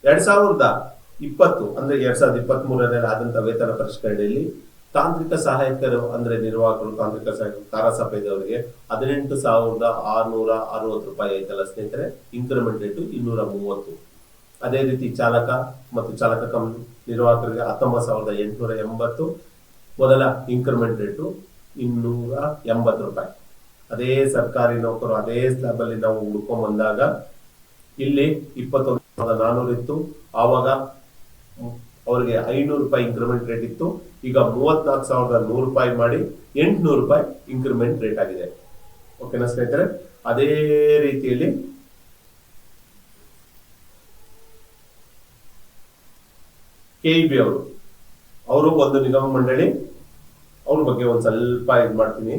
2020 ಅಂದ್ರೆ 2023ರಲ್ಲಿ ಆದಂತ ವೇತನ ಪರಿಷ್ಕರಣೆಯಲ್ಲಿ ತಾಂತ್ರಿಕ ಸಹಾಯಕರು ಅಂದ್ರೆ ನಿರ್ವಾಹಕರು, ತಾಂತ್ರಿಕ ಸಹಾಯಕರು, ತಾರಸಪೇದವರಿಗೆ 18,660 ಆಯ್ತಲ್ಲ ಸ್ನೇಹಿತರೆ. Increment rate 230. ಅದೇ ರೀತಿ ಚಾಲಕ ಮತ್ತು ಚಾಲಕ ಕಮ್ ನಿರ್ವಾಹಕರಿಗೆ 19,880. ಮೊದಲ ಇಂಕ್ರಿಮೆಂಟ್ ರೇಟು 280 ಅದೇ ಸರ್ಕಾರಿ ನೌಕರು ಅದೇ ಸ್ಲಾಬ್ ಅಲ್ಲಿ ನಾವು ಹುಡ್ಕೊಂಡ್ ಬಂದಾಗ ಇಲ್ಲಿ 21,400 ಇತ್ತು. ಆವಾಗ ಅವ್ರಿಗೆ 500 ಇಂಕ್ರಿಮೆಂಟ್ ರೇಟ್ ಇತ್ತು. ಈಗ 34,100 ಮಾಡಿ 800 ಇಂಕ್ರಿಮೆಂಟ್ ರೇಟ್ ಆಗಿದೆ. ಓಕೆನಾ ಸ್ನೇಹಿತರೆ. ಅದೇ ರೀತಿಯಲ್ಲಿ KEB ಅವರು ಒಂದು ನಿಗಮ ಮಂಡಳಿ, ಅವ್ರ ಬಗ್ಗೆ ಒಂದ್ ಸ್ವಲ್ಪ ಇದು ಮಾಡ್ತೀನಿ.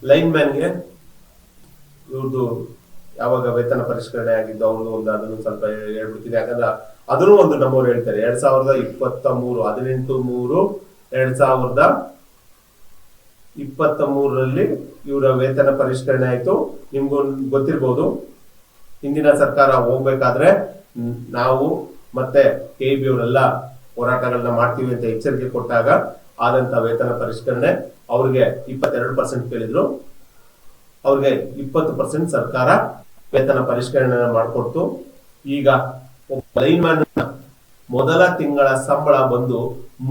ಲೈನ್ ಮ್ಯಾನ್ಗೆ ಇವ್ರದ್ದು ಯಾವಾಗ ವೇತನ ಪರಿಷ್ಕರಣೆ ಆಗಿದ್ದು ಅವ್ರದ್ದು ಒಂದು ಅದನ್ನು ಸ್ವಲ್ಪ ಹೇಳ್ಬಿಡ್ತೀನಿ. ಯಾಕಂದ್ರೆ ಅದನ್ನು ಒಂದು ನಮ್ಮವ್ರು ಹೇಳ್ತಾರೆ 2023 2023ರಲ್ಲಿ ಇವರ ವೇತನ ಪರಿಷ್ಕರಣೆ ಆಯ್ತು. ನಿಮ್ಗೂ ಗೊತ್ತಿರ್ಬೋದು, ಹಿಂದಿನ ಸರ್ಕಾರ ಹೋಗ್ಬೇಕಾದ್ರೆ ನಾವು ಮತ್ತೆ KEB ಅವರೆಲ್ಲ ಹೋರಾಟಗಳನ್ನ ಮಾಡ್ತೀವಿ ಅಂತ ಎಚ್ಚರಿಕೆ ಕೊಟ್ಟಾಗ ಆದಂತ ವೇತನ ಪರಿಷ್ಕರಣೆ ಅವ್ರಿಗೆ 22% ಕೇಳಿದ್ರು. ಅವ್ರಿಗೆ 20% ಸರ್ಕಾರ ವೇತನ ಪರಿಷ್ಕರಣೆ ಮಾಡಿಕೊಡ್ತು. ಈಗ ಲೈನ್ ಮ್ಯಾನ್ ಮೊದಲ ತಿಂಗಳ ಸಂಬಳ ಬಂದು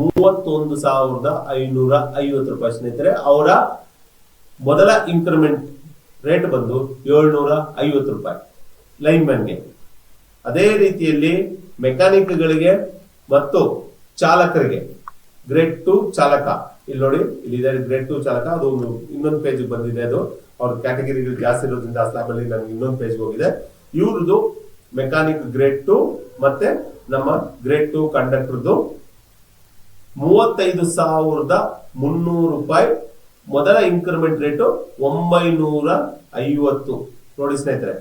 31,550 ಸ್ನೇಹಿತರೆ. ಅವರ ಮೊದಲ ಇಂಕ್ರಿಮೆಂಟ್ ರೇಟ್ ಬಂದು 750 ಲೈನ್ ಮ್ಯಾನ್ಗೆ. ಅದೇ ರೀತಿಯಲ್ಲಿ ಮೆಕ್ಯಾನಿಕ್ಗಳಿಗೆ ಮತ್ತು ಚಾಲಕರಿಗೆ ಗ್ರೇಡ್ 2 ಚಾಲಕ, ಇಲ್ಲಿ ನೋಡಿ ಇಲ್ಲಿದೆ ಗ್ರೇಡ್ 2 ಚಾಲಕ. ಅದು ಇನ್ನೊಂದು ಪೇಜ್ ಬಂದಿದೆ. ಅದು ಅವ್ರ ಕ್ಯಾಟಗರಿಗಳು ಜಾಸ್ತಿ ಇರೋದ್ರಿಂದ ಆ ಸ್ಲಾಬ್ ಅಲ್ಲಿ ನಮ್ಗೆ ಇನ್ನೊಂದು ಪೇಜ್ ಹೋಗಿದೆ. ಇವ್ರದ್ದು ಮೆಕ್ಯಾನಿಕ್ ಗ್ರೇಡ್ 2 ಮತ್ತೆ ನಮ್ಮ ಗ್ರೇಡ್ 2 ಕಂಡಕ್ಟರ್ದು 35,300 ಮೊದಲ ಇಂಕ್ರಿಮೆಂಟ್ ರೇಟು 950. ನೋಡಿ ಸ್ನೇಹಿತರೆ,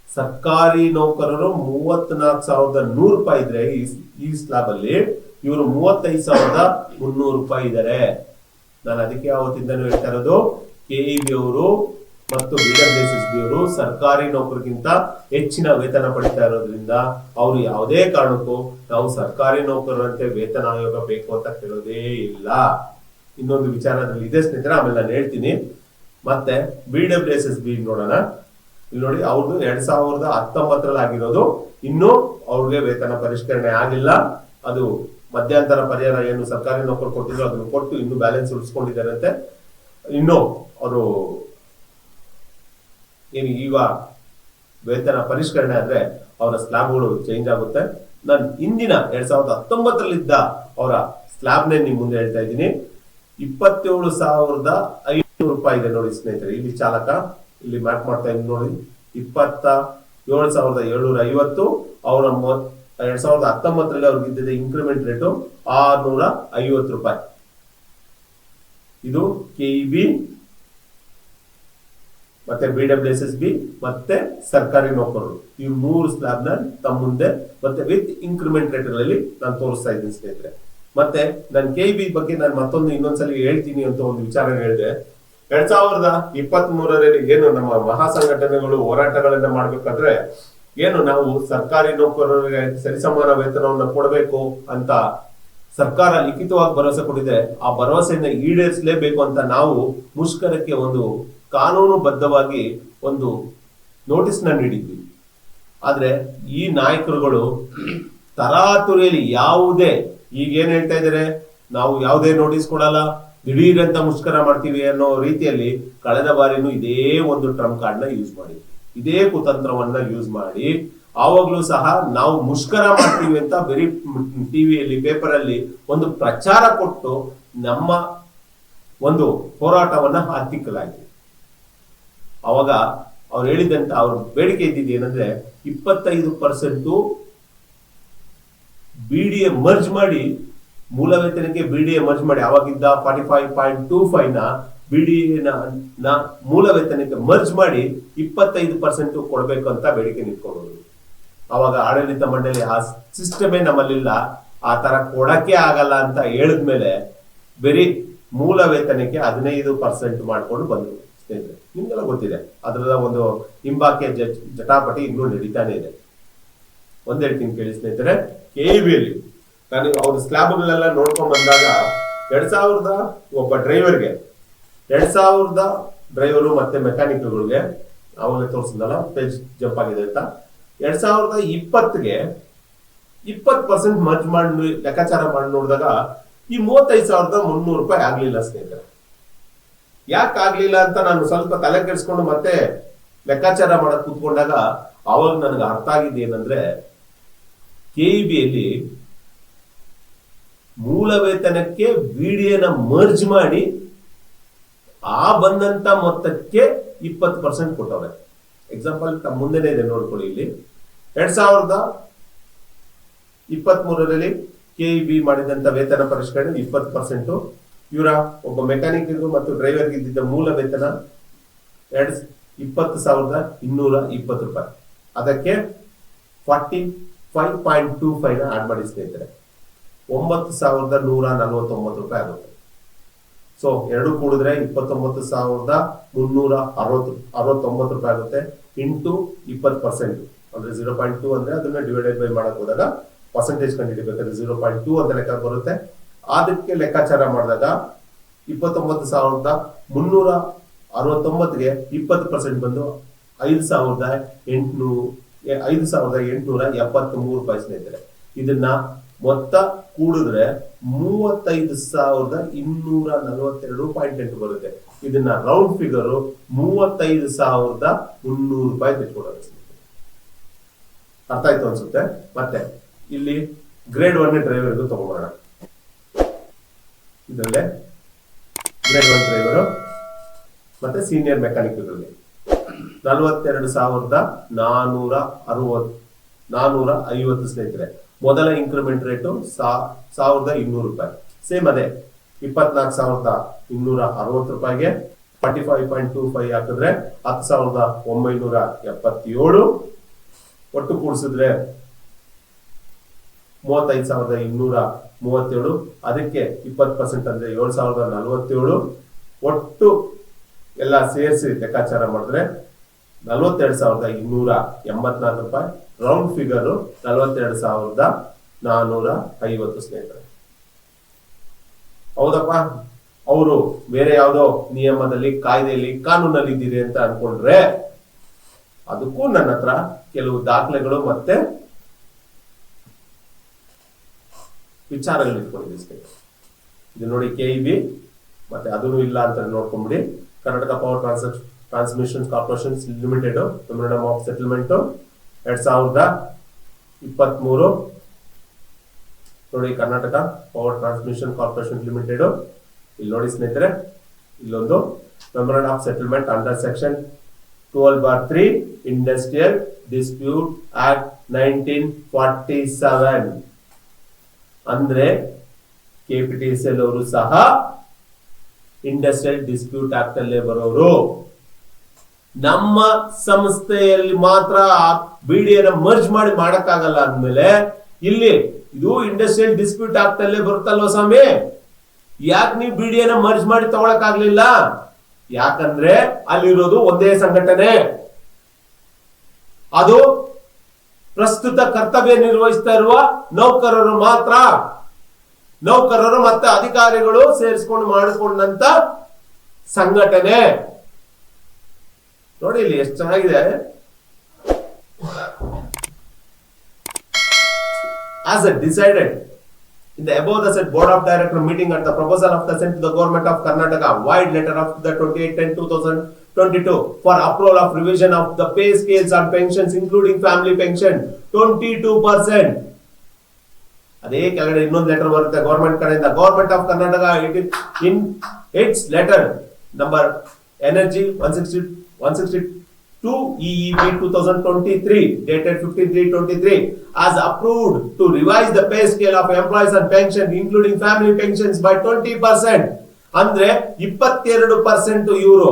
ಸರ್ಕಾರಿ ನೌಕರರು 34,100 ಇದ್ರೆ ಈ ಸ್ಲಾಬ್ ಅಲ್ಲಿ ಇವರು 35,300 ಇದ್ದಾರೆ. ನಾನು ಅದಕ್ಕೆ ಅವತ್ತಿಂದನೂ ಹೇಳ್ತಾ ಇರೋದು, KEB ಅವರು ಮತ್ತು BWSSB ಅವರು ಸರ್ಕಾರಿ ನೌಕರಿಗಿಂತ ಹೆಚ್ಚಿನ ವೇತನ ಪಡಿತಾ ಇರೋದ್ರಿಂದ ಅವರು ಯಾವುದೇ ಕಾರಣಕ್ಕೂ ನಾವು ಸರ್ಕಾರಿ ನೌಕರರಂತೆ ವೇತನ ಆಯೋಗ ಬೇಕು ಅಂತ ಕೇಳೋದೇ ಇಲ್ಲ. ಇನ್ನೊಂದು ವಿಚಾರದಲ್ಲಿ ಇದೆ ಸ್ನೇಹಿತರೆ, ಆಮೇಲೆ ನಾನು ಹೇಳ್ತೀನಿ. ಮತ್ತೆ BWSSB ನೋಡೋಣ. ಇಲ್ಲಿ ನೋಡಿ, ಅವ್ರದ್ದು 2019ರಲ್ಲಿ ಆಗಿರೋದು, ಇನ್ನು ಅವ್ರಿಗೆ ವೇತನ ಪರಿಷ್ಕರಣೆ ಆಗಿಲ್ಲ. ಅದು ಮಧ್ಯಂತರ ಪರಿಹಾರ ಏನು ಸರ್ಕಾರಿ ನೌಕರು ಕೊಟ್ಟಿದ್ರು ಅದನ್ನು ಕೊಟ್ಟು ಇನ್ನು ಬ್ಯಾಲೆನ್ಸ್ ಉಳಿಸ್ಕೊಂಡಿದ್ದಾರಂತೆ. ಇನ್ನು ಅವರು ಏನು ಈಗ ವೇತನ ಪರಿಷ್ಕರಣೆ ಆದ್ರೆ ಅವರ ಸ್ಲಾಬ್ಗಳು ಚೇಂಜ್ ಆಗುತ್ತೆ. ನಾನು ಹಿಂದಿನ 2019ರಲ್ಲಿದ್ದ ಅವರ ಸ್ಲಾಬ್ನೇ ನಿಮ್ ಮುಂದೆ ಹೇಳ್ತಾ ಇದ್ದೀನಿ. 27,500 ಇದೆ ನೋಡಿ ಸ್ನೇಹಿತರೆ. ಇಲ್ಲಿ ಚಾಲಕ, ಇಲ್ಲಿ ಮ್ಯಾಪ್ ಮಾಡ್ತಾ ಇದ್ದೀನಿ ನೋಡಿ, 27,750. ಅವರ 2019ರಲ್ಲಿ ಅವ್ರಿಗೆ ಇದ್ದಿದ್ದ ಇಂಕ್ರಿಮೆಂಟ್ ರೇಟು 650. ಇದು KEB ಮತ್ತೆ BWSSB ಮತ್ತೆ ಸರ್ಕಾರಿ ನೌಕರರು, ಈ 3 ಸ್ಲಾಬ್ ನ ತಮ್ಮ ಮುಂದೆ ಮತ್ತೆ ವಿತ್ ಇಂಕ್ರಿಮೆಂಟ್ ರೇಟ್ಗಳಲ್ಲಿ ನಾನು ತೋರಿಸ್ತಾ ಇದ್ದೀನಿ ಸ್ನೇಹಿತರೆ. ಮತ್ತೆ ನಾನು KEB ಬಗ್ಗೆ ನಾನು ಮತ್ತೊಂದು ಇನ್ನೊಂದ್ಸಲಿ ಹೇಳ್ತೀನಿ ಅಂತ ಒಂದು ವಿಚಾರ ಹೇಳಿದೆ. 2023ರಲ್ಲಿ ಏನು ನಮ್ಮ ಮಹಾ ಸಂಘಟನೆಗಳು ಹೋರಾಟಗಳನ್ನ ಮಾಡ್ಬೇಕಾದ್ರೆ ಏನು ನಾವು ಸರ್ಕಾರಿ ನೌಕರರಿಗೆ ಸರಿಸಮಾನ ವೇತನವನ್ನು ಕೊಡಬೇಕು ಅಂತ ಸರ್ಕಾರ ಲಿಖಿತವಾಗಿ ಭರವಸೆ ಕೊಟ್ಟಿದೆ. ಆ ಭರವಸೆಯನ್ನ ಈಡೇರಿಸಲೇಬೇಕು ಅಂತ ನಾವು ಮುಷ್ಕರಕ್ಕೆ ಒಂದು ಕಾನೂನುಬದ್ಧವಾಗಿ ಒಂದು ನೋಟಿಸ್ ನ ನೀಡಿದ್ವಿ. ಆದ್ರೆ ಈ ನಾಯಕರುಗಳು ತರಾತುರಿಯಲ್ಲಿ ಯಾವುದೇ ಈಗ ಏನ್ ಹೇಳ್ತಾ ಇದಾರೆ, ನಾವು ಯಾವುದೇ ನೋಟಿಸ್ ಕೊಡಲ್ಲ, ದಿಢೀರ್ ಅಂತ ಮುಷ್ಕರ ಮಾಡ್ತೀವಿ ಅನ್ನೋ ರೀತಿಯಲ್ಲಿ ಕಳೆದ ಬಾರಿನೂ ಇದೇ ಒಂದು ಟ್ರಂಪ್ ಕಾರ್ಡ್ ನ ಯೂಸ್ ಮಾಡಿ, ಇದೇ ಕುತಂತ್ರವನ್ನ ಯೂಸ್ ಮಾಡಿ ಆವಾಗ್ಲೂ ಸಹ ನಾವು ಮುಷ್ಕರ ಮಾಡ್ತೀವಿ ಅಂತ ಬರೀ ಟಿವಿಯಲ್ಲಿ ಪೇಪರ್ ಅಲ್ಲಿ ಒಂದು ಪ್ರಚಾರ ಕೊಟ್ಟು ನಮ್ಮ ಒಂದು ಹೋರಾಟವನ್ನ ಹತ್ತಿಕ್ಕಲಾಗಿದೆ. ಅವಾಗ ಅವ್ರು ಹೇಳಿದಂತ ಅವ್ರ ಬೇಡಿಕೆ ಇದ್ದಿದ್ದು ಏನಂದ್ರೆ 25% BDA ಮರ್ಜ್ ಮಾಡಿ, ಮೂಲ ವೇತನಕ್ಕೆ BDA ಮರ್ಜ್ ಮಾಡಿ, ಅವಾಗಿದ್ದ 45.25 ನ BDA ನ ಮೂಲ ವೇತನಕ್ಕೆ ಮರ್ಜ್ ಮಾಡಿ 25% ಕೊಡ್ಬೇಕು ಅಂತ ಬೇಡಿಕೆ ನಿಂತ್ಕೊಳ್ಳೋದು. ಅವಾಗ ಆಡಳಿತ ಮಂಡಳಿ ಆ ಸಿಸ್ಟಮೇ ನಮ್ಮಲ್ಲಿಲ್ಲ, ಆ ತರ ಕೊಡಕ್ಕೆ ಆಗಲ್ಲ ಅಂತ ಹೇಳಿದ್ಮೇಲೆ ಬರೀ ಮೂಲ ವೇತನಕ್ಕೆ 15% ಮಾಡ್ಕೊಂಡು ಬಂದ್ರು ಸ್ನೇಹಿತರೆ. ನಿಮ್ಗೆಲ್ಲ ಗೊತ್ತಿದೆ ಅದರ ಒಂದು ಹಿಂಬಾಕಿಯ ಜಟಾಪಟಿ ಇನ್ನೂ ನಡೀತಾನೆ ಇದೆ. ಒಂದ್ ಹೇಳ್ತೀನಿ ಕೇಳಿ ಸ್ನೇಹಿತರೆ, KEBಯಲ್ಲಿ ನಾನು ಅವ್ರ ಸ್ಲ್ಯಾಬ್ಗಳೆಲ್ಲ ನೋಡ್ಕೊಂಡ್ ಬಂದಾಗ 2000 ಒಬ್ಬ ಡ್ರೈವರ್ಗೆ 2000 ಡ್ರೈವರು ಮತ್ತೆ ಮೆಕ್ಯಾನಿಕ್ಗಳಿಗೆ ಅವಾಗಲೇ ತೋರಿಸಿದಲ್ಲ ಪೇಜ್ ಜಂಪ್ ಆಗಿದೆ ಅಂತ 2020ಗೆ 20% ಮರ್ಜ್ ಮಾಡಿ ಲೆಕ್ಕಾಚಾರ ಮಾಡಿ ನೋಡಿದಾಗ ಈ 35,300 ರೂಪಾಯಿ ಆಗ್ಲಿಲ್ಲ ಸ್ನೇಹಿತರೆ. ಯಾಕೆ ಆಗ್ಲಿಲ್ಲ ಅಂತ ನಾನು ಸ್ವಲ್ಪ ತಲೆ ಕೆಡಿಸ್ಕೊಂಡು ಮತ್ತೆ ಲೆಕ್ಕಾಚಾರ ಮಾಡಕ್ ಕೂತ್ಕೊಂಡಾಗ ಅವಾಗ ನನಗೆ ಅರ್ಥ ಆಗಿದ್ದು ಏನಂದ್ರೆ, KEBಯಲ್ಲಿ ಮೂಲ ವೇತನಕ್ಕೆ BDAನ ಮರ್ಜ್ ಮಾಡಿ ಆ ಬಂದಂತ ಮೊತ್ತಕ್ಕೆ 20% ಕೊಟ್ಟವ್ರೆ. ಎಕ್ಸಾಂಪಲ್ ಮುಂದೆನೇ ಇದೆ ನೋಡ್ಕೊಳ್ಳಿ. ಇಲ್ಲಿ 2023ರಲ್ಲಿ KEB ಮಾಡಿದಂತ ವೇತನ ಪರಿಷ್ಕರಣೆ 20%. ಇವರ ಒಬ್ಬ ಮೆಕ್ಯಾನಿಕ್ಗೂ ಮತ್ತು ಡ್ರೈವರ್ಗೆ ಇದ್ದಿದ್ದ ಮೂಲ ವೇತನ 20,220 ರೂಪಾಯಿ. ಅದಕ್ಕೆ 45.25 ಆಡ್ ಮಾಡಿ ಸ್ನೇಹಿತರೆ, 9,149 ರೂಪಾಯಿ ಆಗುತ್ತೆ. ಸೊ ಎರಡು ಕೂಡಿದ್ರೆ 29,369 ರೂಪಾಯಿ ಆಗುತ್ತೆ. ಇಂಟು 20% ಅಂದ್ರೆ 0.2 ಅಂದ್ರೆ ಅದನ್ನ ಡಿವೈಡೆಡ್ ಬೈ ಮಾಡಕ್ ಹೋದಾಗ ಪರ್ಸೆಂಟೇಜ್ ಕಂಡುಹಿಡಿಬೇಕಾದ್ರೆ 0.2 ಅಂತ ಲೆಕ್ಕ ಬರುತ್ತೆ. ಅದಕ್ಕೆ ಲೆಕ್ಕಾಚಾರ ಮಾಡಿದಾಗ 29,369ಗೆ 20% ಬಂದು 5,873 ರೂಪಾಯಿ ಸ್ನೇಹಿತರೆ. ಇದನ್ನ ಮೊತ್ತ ಕೂಡಿದ್ರೆ 35,242.8 ಬರುತ್ತೆ. ಇದನ್ನ ರೌಂಡ್ ಫಿಗರ್ 35,300 ರೂಪಾಯಿ ತೆಗೆದುಕೊಳ್ಳೋದು. ಅರ್ಥ ಆಯ್ತು ಅನ್ಸುತ್ತೆ. ಮತ್ತೆ ಇಲ್ಲಿ ಗ್ರೇಡ್ 1 ಡ್ರೈವರ್ಗೂ ತಗೊಂಡ್ಬರೋಣ. ಇದರಲ್ಲೇ ಗ್ರೇಡ್ 1 ಡ್ರೈವರು ಮತ್ತೆ ಸೀನಿಯರ್ ಮೆಕ್ಯಾನಿಕ್ಗಳಲ್ಲಿ 42,450 ಸ್ನೇಹಿತರೆ. ಮೊದಲ ಇನ್ಕ್ರಿಮೆಂಟ್ ರೇಟು 1,200 ರೂಪಾಯಿ. ಸೇಮ್ ಅದೇ 24,260 ರೂಪಾಯಿಗೆ 45.25 ಹಾಕಿದ್ರೆ 10,977. ಒಟ್ಟು ಕೂಡಿಸಿದ್ರೆ 35,237. ಅದಕ್ಕೆ 20% ಅಂದ್ರೆ 7,047. ಒಟ್ಟು ಎಲ್ಲ ಸೇರಿಸಿ ಲೆಕ್ಕಾಚಾರ ಮಾಡಿದ್ರೆ 42,284 ರೂಪಾಯಿ. ರೌಂಡ್ ಫಿಗರ್ 42,450 ಸ್ನೇಹಿತರೆ. ಹೌದಪ್ಪ, ಅವರು ಬೇರೆ ಯಾವುದೋ ನಿಯಮದಲ್ಲಿ, ಕಾಯ್ದೆಯಲ್ಲಿ, ಕಾನೂನಲ್ಲಿ ಇದ್ದೀರಿ ಅಂತ ಅನ್ಕೊಂಡ್ರೆ ಅದಕ್ಕೂ ನನ್ನ ಹತ್ರ ಕೆಲವು ದಾಖಲೆಗಳು ಮತ್ತೆ ವಿಚಾರಗಳು ಇಟ್ಕೊಂಡಿದ್ದೀವಿ ಸ್ನೇಹಿತರೆ. ಇದು ನೋಡಿ KEB ಮತ್ತೆ ಅದನ್ನು ಇಲ್ಲ ಅಂತ ನೋಡ್ಕೊಂಡ್ಬಿಡಿ. Karnataka power transmission corporation limited memorandum of settlement 2023 ನೋಡಿ. Karnataka power transmission corporation limited ಇಲ್ಲಿ ನೋಡಿ ಸ್ನೇಹಿತರೆ, ಇಲ್ಲೊಂದು memorandum of settlement under section 12/3 industrial dispute act 1947 ಅಂದ್ರೆ KPTCL ಅವರು ಸಹ ಇಂಡಸ್ಟ್ರಿಯಲ್ ಡಿಸ್ಪ್ಯೂಟ್ ಆಕ್ಟ್ ಅಲ್ಲೇ ಬರೋರು. ನಮ್ಮ ಸಂಸ್ಥೆಯಲ್ಲಿ ಮಾತ್ರ BDAನ ಮರ್ಜ್ ಮಾಡಿ ಮಾಡಕ್ಕಾಗಲ್ಲ ಅಂದ್ಮೇಲೆ ಇಲ್ಲಿ ಇದು ಇಂಡಸ್ಟ್ರಿಯಲ್ ಡಿಸ್ಪ್ಯೂಟ್ ಆಕ್ಟ್ ಅಲ್ಲೇ ಬರುತ್ತಲ್ವ ಸ್ವಾಮಿ, ಯಾಕೆ ನೀವು BDAನ ಮರ್ಜ್ ಮಾಡಿ ತಗೊಳಕ್ ಆಗ್ಲಿಲ್ಲ? ಯಾಕಂದ್ರೆ ಅಲ್ಲಿರೋದು ಒಂದೇ ಸಂಘಟನೆ, ಅದು ಪ್ರಸ್ತುತ ಕರ್ತವ್ಯ ನಿರ್ವಹಿಸ್ತಾ ಇರುವ ನೌಕರರು ಮಾತ್ರ. ನೌಕರರು ಮತ್ತೆ ಅಧಿಕಾರಿಗಳು ಸೇರಿಸ್ಕೊಂಡು ಮಾಡಿಕೊಂಡಂತ ಸಂಘಟನೆ. ನೋಡಿ ಇಲ್ಲಿ ಎಷ್ಟು ಚೆನ್ನಾಗಿದೆ. As it decided in the above the said board of director meeting at the proposal of the sent to the government of Karnataka wide letter of the 28/10/2022 for approval of revision of the pay scales and pensions including family pension 22%. ಅದೇ ಕೆಳಗಡೆ ಇನ್ನೊಂದು letter ಬರುತ್ತೆ government ಕಡೆಯಿಂದ. Government of Karnataka in its letter number energy 162 EEB 2023 dated 15/3/23 as approved to revise the pay scale of employees and pension including family pensions by 20%. ಅಂದ್ರೆ 22% ಇವರು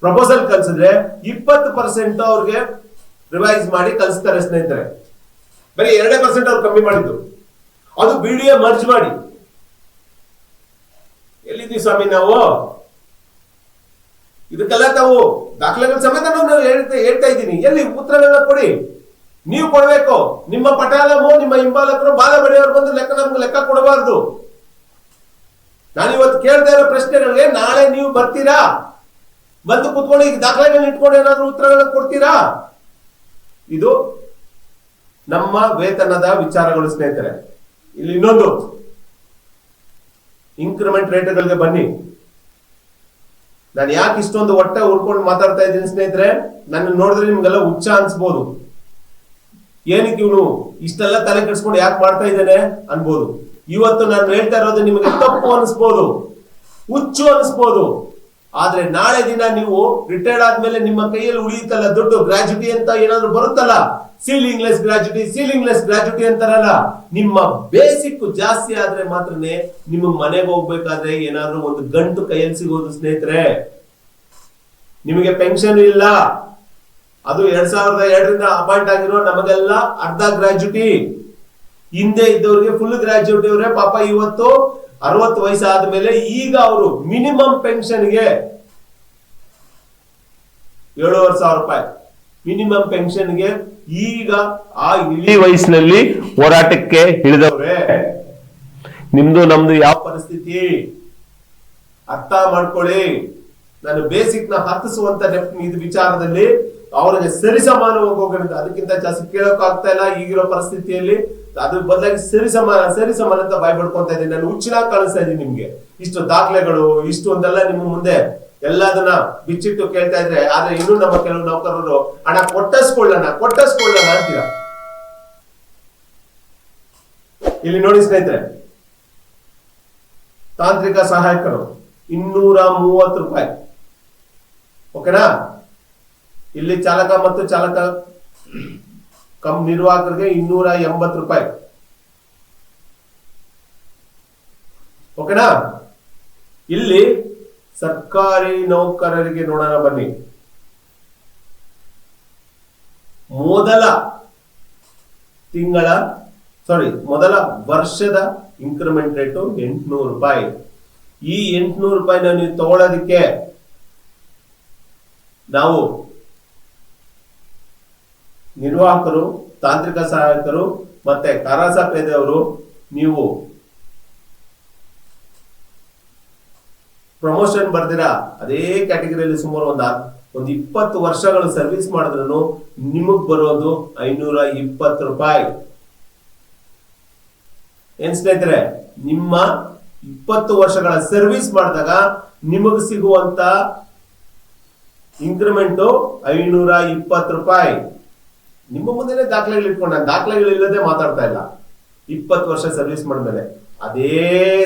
proposal ಕಳಿಸಿದ್ರೆ 20% ಅವ್ರಿಗೆ revise ಮಾಡಿ ಕಳಿಸ್ತಾರೆ ಸ್ನೇಹಿತರೆ. ಬರೀ 2% ಅವ್ರು ಕಮ್ಮಿ ಮಾಡಿದ್ದು, ಅದು BDA ಮರ್ಜ್ ಮಾಡಿ. ಎಲ್ಲಿದ್ದೀವಿ ಸ್ವಾಮಿ ನಾವು? ಇದಕ್ಕೆಲ್ಲ ತಾವು ದಾಖಲೆಗಳ ಸಮೇತ ನಾನು ಹೇಳ್ತಾ ಇದ್ದೀನಿ. ಎಲ್ಲಿ ಉತ್ತರಗಳನ್ನ ಕೊಡಿ, ನೀವು ಕೊಡ್ಬೇಕು. ನಿಮ್ಮ ಪಟಾಲಮು ನಿಮ್ಮ ಹಿಂಬಾಲಕರು ಬಾಲ ಬಡಿಯವರು ಬಂದು ನಮ್ಗೆ ಲೆಕ್ಕ ಕೊಡಬಾರ್ದು. ನಾನಿವತ್ತು ಕೇಳ್ತಾ ಇರೋ ಪ್ರಶ್ನೆಗಳಿಗೆ ನಾಳೆ ನೀವು ಬರ್ತೀರಾ, ಬಂದು ಕುತ್ಕೊಂಡು ಈಗ ದಾಖಲೆಗಳನ್ನ ಇಟ್ಕೊಂಡು ಏನಾದ್ರು ಉತ್ತರಗಳನ್ನ ಕೊಡ್ತೀರಾ? ಇದು ನಮ್ಮ ವೇತನದ ವಿಚಾರಗಳು ಸ್ನೇಹಿತರೆ. ಇಲ್ಲಿ ಇನ್ನೊಂದು, ಇನ್ಕ್ರಿಮೆಂಟ್ ರೇಟ್ಗಳಿಗೆ ಬನ್ನಿ. ನಾನು ಯಾಕೆ ಇಷ್ಟೊಂದು ಹೊಟ್ಟೆ ಉರ್ಕೊಂಡು ಮಾತಾಡ್ತಾ ಇದ್ದೀನಿ ಸ್ನೇಹಿತರೆ, ನನ್ನ ನೋಡಿದ್ರೆ ನಿಮ್ಗೆಲ್ಲ ಹುಚ್ಚ ಅನ್ಸ್ಬೋದು. ಏನಕ್ಕೆ ಇವನು ಇಷ್ಟೆಲ್ಲ ತಲೆ ಕೆಡಿಸ್ಕೊಂಡು ಯಾಕೆ ಮಾಡ್ತಾ ಇದ್ದೇನೆ ಅನ್ಬೋದು. ಇವತ್ತು ನಾನು ಹೇಳ್ತಾ ಇರೋದು ನಿಮಗೆ ತಪ್ಪು ಅನಿಸ್ಬೋದು, ಹುಚ್ಚು ಅನಿಸ್ಬೋದು. ಆದ್ರೆ ನಾಳೆ ದಿನ ನೀವು ರಿಟೈರ್ಡ್ ಆದ್ಮೇಲೆ ನಿಮ್ಮ ಕೈಯಲ್ಲಿ ಉಳಿಯುತ್ತಲ್ಲ ದುಡ್ಡು, ಗ್ರಾಜ್ಯುಟಿ ಅಂತ ಏನಾದ್ರು ಬರುತ್ತಲ್ಲ, ಸೀಲಿಂಗ್ ಲೆಸ್ ಗ್ರಾಜ್ಯುಟಿ ಅಂತಾರಲ್ಲ, ನಿಮ್ಮ ಬೇಸಿಕ್ ಜಾಸ್ತಿ ಆದ್ರೆ ಮಾತ್ರನೇ ನಿಮ್ಮ ಮನೆಗೆ ಹೋಗ್ಬೇಕಾದ್ರೆ ಏನಾದ್ರು ಒಂದು ಗಂಟು ಕೈಯಲ್ಲಿ ಸಿಗೋದು ಸ್ನೇಹಿತರೆ. ನಿಮಗೆ ಪೆನ್ಷನ್ ಇಲ್ಲ, ಅದು 2002ರಿಂದ ಅಪಾಯಿಂಟ್ ಆಗಿರೋ ನಮಗೆಲ್ಲ ಅರ್ಧ ಗ್ರಾಜ್ಯುಟಿ. ಹಿಂದೆ ಇದ್ದವ್ರಿಗೆ ಫುಲ್ ಗ್ರಾಜ್ಯುಟಿ ಅವರೇ ಪಾಪ ಇವತ್ತು 60 ವಯಸ್ಸಾದ್ಮೇಲೆ ಈಗ ಅವರು ಮಿನಿಮಮ್ ಪೆನ್ಷನ್ಗೆ 7,500 ರೂಪಾಯಿ ಮಿನಿಮಮ್ ಪೆನ್ಷನ್ಗೆ ಈಗ ಆ ಇಳಿ ವಯಸ್ಸಿನಲ್ಲಿ ಹೋರಾಟಕ್ಕೆ ಇಳಿದವ್ರೆ. ನಿಮ್ದು ನಮ್ದು ಯಾವ ಪರಿಸ್ಥಿತಿ ಅರ್ಥ ಮಾಡ್ಕೊಳ್ಳಿ. ನಾನು ಬೇಸಿಕ್ ನ ಹತ್ತಿಸುವಂತ ಇದು ವಿಚಾರದಲ್ಲಿ ಅವರಿಗೆ ಸರಿಸಮಾನವಾಗಿ ಹೋಗೋಣ. ಅದಕ್ಕಿಂತ ಜಾಸ್ತಿ ಕೇಳೋಕ್ ಆಗ್ತಾ ಇಲ್ಲ ಈಗಿರೋ ಪರಿಸ್ಥಿತಿಯಲ್ಲಿ. ಅದ್ರ ಬದಲಾಗಿ ಸರಿಸಮಾನ ಅಂತ ಬಾಯ್ ಪಡ್ಕೊಂತ ಇದ್ದೀನಿ. ನಾನು ಹುಚ್ಚಿನಾಗಿ ಕಾಣಿಸ್ತಾ ಇದ್ದೀನಿ ನಿಮ್ಗೆ. ಇಷ್ಟು ದಾಖಲೆಗಳು ಇಷ್ಟೊಂದೆಲ್ಲ ನಿಮ್ಮ ಮುಂದೆ ಎಲ್ಲದನ್ನ ಬಿಚ್ಚಿಟ್ಟು ಕೇಳ್ತಾ ಇದ್ರೆ, ಆದ್ರೆ ಇನ್ನೂ ನಮ್ಮ ಕೆಲವು ನೌಕರರು ಹಣ ಕೊಟ್ಟಿಸ್ಕೊಳ್ಳೋಣ ಅಂತೀರಾ. ಇಲ್ಲಿ ನೋಡಿ ಸ್ನೇಹಿತರೆ, ತಾಂತ್ರಿಕ ಸಹಾಯಕರು 230 ರೂಪಾಯಿ, ಓಕೆನಾ. ಇಲ್ಲಿ ಚಾಲಕ ಮತ್ತು ಚಾಲಕ ನಿರ್ವಾಹಕರಿಗೆ 280 ರೂಪಾಯಿ, ಓಕೆನಾ. ಇಲ್ಲಿ ಸರ್ಕಾರಿ ನೌಕರರಿಗೆ ನೋಡೋಣ ಬನ್ನಿ. ಮೊದಲ ವರ್ಷದ ಇನ್ಕ್ರಿಮೆಂಟ್ ರೇಟು 800 ರೂಪಾಯಿ. ಈ 800 ರೂಪಾಯಿನ ನೀವು ತಗೊಳ್ಳೋದಿಕ್ಕೆ ನಾವು ನಿರ್ವಾಹಕರು, ತಾಂತ್ರಿಕ ಸಹಾಯಕರು ಮತ್ತೆ ಕರಾಸ ಪೇದೆಯವರು ನೀವು ಪ್ರಮೋಷನ್ ಬರ್ದಿರಾ ಅದೇ ಕ್ಯಾಟಗರಿಯಲ್ಲಿ ಸುಮಾರು ಒಂದು 20 ವರ್ಷಗಳು ಸರ್ವಿಸ್ ಮಾಡಿದ್ರು ನಿಮಗ್ ಬರೋದು 520 ರೂಪಾಯಿ. ಏನ್ ಸ್ನೇಹಿತರೆ, ನಿಮ್ಮ 20 ವರ್ಷಗಳ ಸರ್ವಿಸ್ ಮಾಡಿದಾಗ ನಿಮಗ್ ಸಿಗುವಂತ ಇನ್ಕ್ರಿಮೆಂಟ್ 520 ರೂಪಾಯಿ. ನಿಮ್ಮ ಮುಂದೆ ದಾಖಲೆಗಳು ಇಟ್ಕೊಂಡ, ದಾಖಲೆಗಳು ಇಲ್ಲದೆ ಮಾತಾಡ್ತಾ ಇಲ್ಲ. 20 ವರ್ಷ ಸರ್ವಿಸ್ ಮಾಡಿದ್ಮೇಲೆ ಅದೇ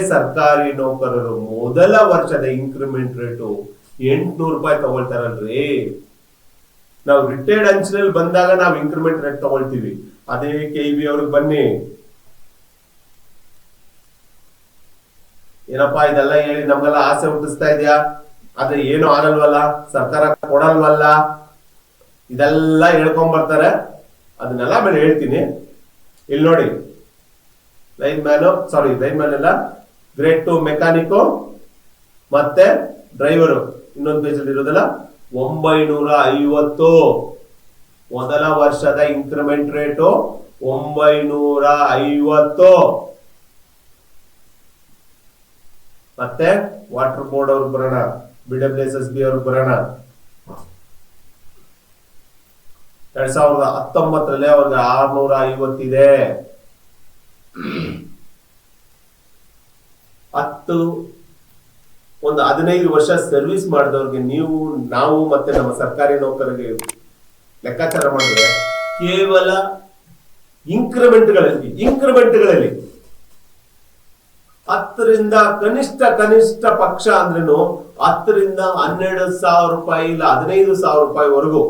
ಸರ್ಕಾರಿ ನೌಕರರು ಮೊದಲ ವರ್ಷದ ಇನ್ಕ್ರಿಮೆಂಟ್ ರೇಟು 800 ರೂಪಾಯಿ ತಗೊಳ್ತಾರಲ್ರಿ. ನಾವು ರಿಟೈರ್ಡ್ ಅಂಚಿನಲ್ಲಿ ಬಂದಾಗ ನಾವು ಇನ್ಕ್ರಿಮೆಂಟ್ ರೇಟ್ ತಗೊಳ್ತೀವಿ. ಅದೇ KEB ಅವ್ರಿಗೆ ಬನ್ನಿ, ಏನಪ್ಪಾ ಇದೆಲ್ಲ ಹೇಳಿ ನಮ್ಗೆಲ್ಲ ಆಸೆ ಹುಟ್ಟಿಸ್ತಾ ಇದೆಯಾ, ಆದ್ರೆ ಏನು ಆಗಲ್ವಲ್ಲ, ಸರ್ಕಾರ ಕೊಡಲ್ವಲ್ಲ, ಇದೆಲ್ಲ ಹೇಳ್ಕೊಂಡ್ ಬರ್ತಾರೆ. ಅದನ್ನೆಲ್ಲ ಮೇಲೆ ಹೇಳ್ತೀನಿ. ಇಲ್ಲಿ ನೋಡಿ, ಲೈನ್ ಮ್ಯಾನ್ ಎಲ್ಲ ಗ್ರೇಡ್ 2 ಮೆಕ್ಯಾನಿಕ್ ಮತ್ತೆ ಡ್ರೈವರು ಇನ್ನೊಂದು ಪೇಜ್ ಅಲ್ಲಿ ಇರೋದಲ್ಲ 950. ಮೊದಲ ವರ್ಷದ ಇನ್ಕ್ರಿಮೆಂಟ್ ರೇಟು 950. ಮತ್ತೆ ವಾಟರ್ ಬೋರ್ಡ್ ಅವ್ರಿಗೆ ಬರೋಣ, BWSSB ಅವ್ರಿಗೆ ಬರೋಣ. 2019ರಲ್ಲಿ ಅವ್ರಿಗೆ 650 ಇದೆ. ಒಂದು 15 ವರ್ಷ ಸರ್ವಿಸ್ ಮಾಡಿದವ್ರಿಗೆ ನಾವು ಮತ್ತೆ ನಮ್ಮ ಸರ್ಕಾರಿ ನೌಕರರಿಗೆ ಲೆಕ್ಕಾಚಾರ ಮಾಡಿದ್ರೆ ಕೇವಲ ಇನ್ಕ್ರಿಮೆಂಟ್ಗಳಲ್ಲಿ 10ರಿಂದ ಕನಿಷ್ಠ ಪಕ್ಷ ಅಂದ್ರೇನು 10ರಿಂದ 12,000 ರೂಪಾಯಿ ಇಲ್ಲ 15,000 ರೂಪಾಯಿವರೆಗೂ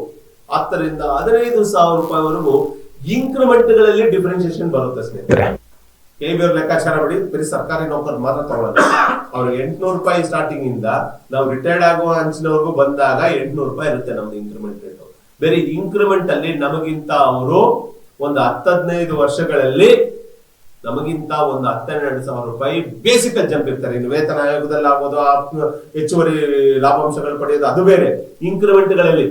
10ರಿಂದ 15,000 ರೂಪಾಯಿವರೆಗೂ ಇನ್ಕ್ರಿಮೆಂಟ್ಗಳಲ್ಲಿ ಡಿಫ್ರೆನ್ಸಿಯೇಷನ್ ಬರುತ್ತೆ ಸ್ನೇಹಿತರೆ. KEB ಅವ್ರ ಲೆಕ್ಕಾಚಾರ ಮಾಡಿ, ಬರೀ ಸರ್ಕಾರಿ ನೌಕರರು ಮಾತ್ರ ತಗೊಳ್ಳೋದು. ಅವ್ರಿಗೆ 800 ರೂಪಾಯಿ ಸ್ಟಾರ್ಟಿಂಗ್ ಇಂದ ನಾವು ರಿಟೈರ್ಡ್ ಆಗುವ ಅಂಚಿನವರೆಗೂ ಬಂದಾಗ 800 ರೂಪಾಯಿ ಇರುತ್ತೆ ನಮ್ದು ಇನ್ಕ್ರಿಮೆಂಟ್ ರೇಟ್. ಬೇರೆ ಇನ್ಕ್ರಿಮೆಂಟ್ ಅಲ್ಲಿ ನಮಗಿಂತ ಅವರು ಒಂದು 10-15 ವರ್ಷಗಳಲ್ಲಿ ನಮಗಿಂತ ಒಂದು 10-12 ರೂಪಾಯಿ ಬೇಸಿಕ್ ಜಂಪ್ ಇರ್ತಾರೆ. ಇನ್ನು ವೇತನ ಆಯೋಗದಲ್ಲಿ ಆಗೋದು, ಹೆಚ್ಚುವರಿ ಲಾಭಾಂಶಗಳು ಪಡೆಯೋದು ಅದು ಬೇರೆ. ಇನ್ಕ್ರಿಮೆಂಟ್ಗಳಲ್ಲಿ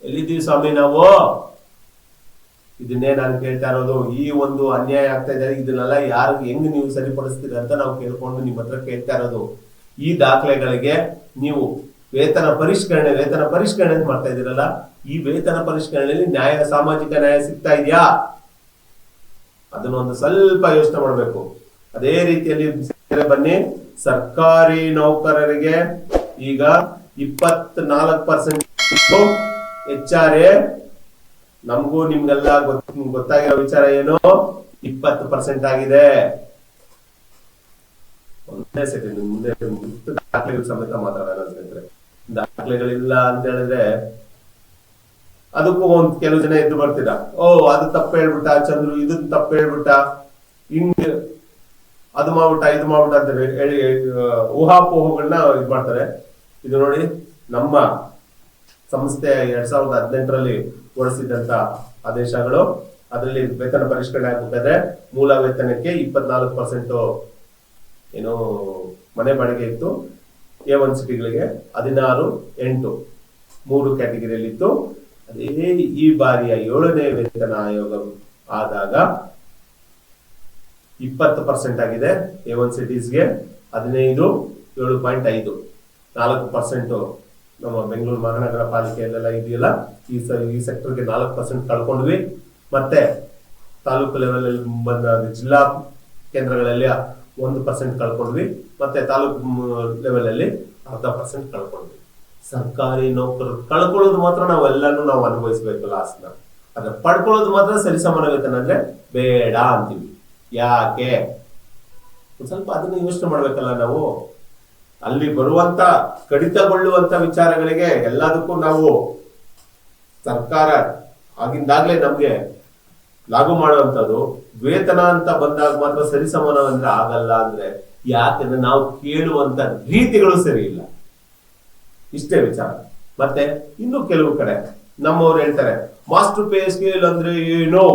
ಎಲ್ಲಿದ್ದೀವಿ ಸ್ವಾಮಿ ನಾವು? ಇದನ್ನೇ ನಾನು ಕೇಳ್ತಾ ಇರೋದು. ಈ ಒಂದು ಅನ್ಯಾಯ ಆಗ್ತಾ ಇದೆ, ಇದನ್ನೆಲ್ಲ ಯಾರು ಹೆಂಗ್ ನೀವು ಸರಿಪಡಿಸ್ತೀರ ಅಂತ ನಾವು ಕೇಳ್ಕೊಂಡು ನಿಮ್ಮ ಹತ್ರ ಕೇಳ್ತಾ ಇರೋದು. ಈ ದಾಖಲೆಗಳಿಗೆ ನೀವು ವೇತನ ಪರಿಷ್ಕರಣೆ ಮಾಡ್ತಾ ಇದೀರಲ್ಲ, ಈ ವೇತನ ಪರಿಷ್ಕರಣೆಯಲ್ಲಿ ಸಾಮಾಜಿಕ ನ್ಯಾಯ ಸಿಗ್ತಾ ಇದೆಯಾ? ಅದನ್ನ ಒಂದು ಸ್ವಲ್ಪ ಯೋಚನೆ ಮಾಡಬೇಕು. ಅದೇ ರೀತಿಯಲ್ಲಿ ಬನ್ನಿ, ಸರ್ಕಾರಿ ನೌಕರರಿಗೆ ಈಗ 24% HR. ನಮಗೂ ನಿಮ್ಗೆಲ್ಲ ಗೊತ್ತಾಗಿರೋ ವಿಚಾರ ಏನು? 20% ಆಗಿದೆ. ಒಂದೇ ಸೆಕೆಂಡ್ ಮುಂದೆ ದಾಖಲೆಗಳು ಸಮೇತ ಮಾತಾಡೋಣ ಸ್ನೇಹಿತರೆ. ದಾಖಲೆಗಳಿಲ್ಲ ಅಂತ ಹೇಳಿದ್ರೆ ಅದಕ್ಕೂ ಒಂದ್ ಕೆಲವು ಜನ ಎದ್ದು ಬರ್ತೀರಾ, ಅದು ತಪ್ಪು ಹೇಳ್ಬಿಟ್ಟ ಚಂದ್ರು, ಇದನ್ನ ತಪ್ಪು ಹೇಳ್ಬಿಟ್ಟ, ಹಿಂಗ್ ಅದು ಮಾಡ್ಬಿಟ್ಟ ಇದು ಮಾಡ್ಬಿಟ್ಟ ಅಂತ ಹೇಳಿ ಊಹಾಪೋಹಗಳನ್ನ ಇದು ಮಾಡ್ತಾರೆ. ಇದು ನೋಡಿ, ನಮ್ಮ ಸಂಸ್ಥೆ 2018ರಲ್ಲಿ ಹೊರಡಿಸಿದಂತ ಆದೇಶಗಳು. ಅದರಲ್ಲಿ ವೇತನ ಪರಿಷ್ಕರಣೆ ಆಗಬೇಕಾದ್ರೆ ಮೂಲ ವೇತನಕ್ಕೆ 24% ಏನು ಮನೆ ಬಾಡಿಗೆ ಇತ್ತು. A1 ಸಿಟಿಗಳಿಗೆ 16-8 3 ಕ್ಯಾಟಗರಿಯಲ್ಲಿ ಇತ್ತು. ಅದೇ ಈ ಬಾರಿಯ 7ನೇ ವೇತನ ಆಯೋಗ ಆದಾಗ 20% ಆಗಿದೆ. A1 ಸಿಟೀಸ್ಗೆ 15, 7.5, 4% ನಮ್ಮ ಬೆಂಗಳೂರು ಮಹಾನಗರ ಪಾಲಿಕೆಯಲ್ಲೆಲ್ಲ ಇದೆಯಲ್ಲ, ಈ ಸೆಕ್ಟರ್ಗೆ 4% ಕಳ್ಕೊಂಡ್ವಿ. ಮತ್ತೆ ತಾಲೂಕು ಲೆವೆಲ್ ಅಲ್ಲಿ ಬಂದ ಜಿಲ್ಲಾ ಕೇಂದ್ರಗಳಲ್ಲಿ 1% ಕಳ್ಕೊಂಡ್ವಿ. ಮತ್ತೆ ತಾಲೂಕು ಲೆವೆಲ್ ಅಲ್ಲಿ 0.5% ಕಳ್ಕೊಂಡ್ವಿ. ಸರ್ಕಾರಿ ನೌಕರರು ಕಳ್ಕೊಳ್ಳೋದು ಮಾತ್ರ ನಾವು ಅನುಭವಿಸ್ಬೇಕು ಲಾಸ್ನ. ಅದ್ರ ಪಡ್ಕೊಳ್ಳೋದು ಮಾತ್ರ ಸರಿಸಮಾನ ವೇತನ ಅಂದ್ರೆ ಬೇಡ ಅಂತೀವಿ. ಯಾಕೆ? ಒಂದ್ ಸ್ವಲ್ಪ ಅದನ್ನ ಯೋಚನೆ ಮಾಡ್ಬೇಕಲ್ಲ ನಾವು. ಅಲ್ಲಿ ಬರುವಂತ ಕಡಿತಗೊಳ್ಳುವಂತ ವಿಚಾರಗಳಿಗೆ ಎಲ್ಲದಕ್ಕೂ ನಾವು ಸರ್ಕಾರ ಆಗಿಂದಾಗ್ಲೇ ನಮ್ಗೆ ಲಾಗು ಮಾಡುವಂತದ್ದು. ವೇತನ ಅಂತ ಬಂದಾಗ ಮಾತ್ರ ಸರಿಸಮಾನ ಅಂದ್ರೆ ಆಗಲ್ಲ ಅಂದ್ರೆ ಯಾಕಂದ್ರೆ ನಾವು ಕೇಳುವಂತ ರೀತಿಗಳು ಸರಿ ಇಲ್ಲ. ಇಷ್ಟೇ ವಿಚಾರ. ಮತ್ತೆ ಇನ್ನು ಕೆಲವು ಕಡೆ ನಮ್ಮವ್ರು ಹೇಳ್ತಾರೆ ಮಾಸ್ಟರ್ ಪೇ ಸ್ಕೇಲ್ ಅಂದ್ರೆ ಏನೋ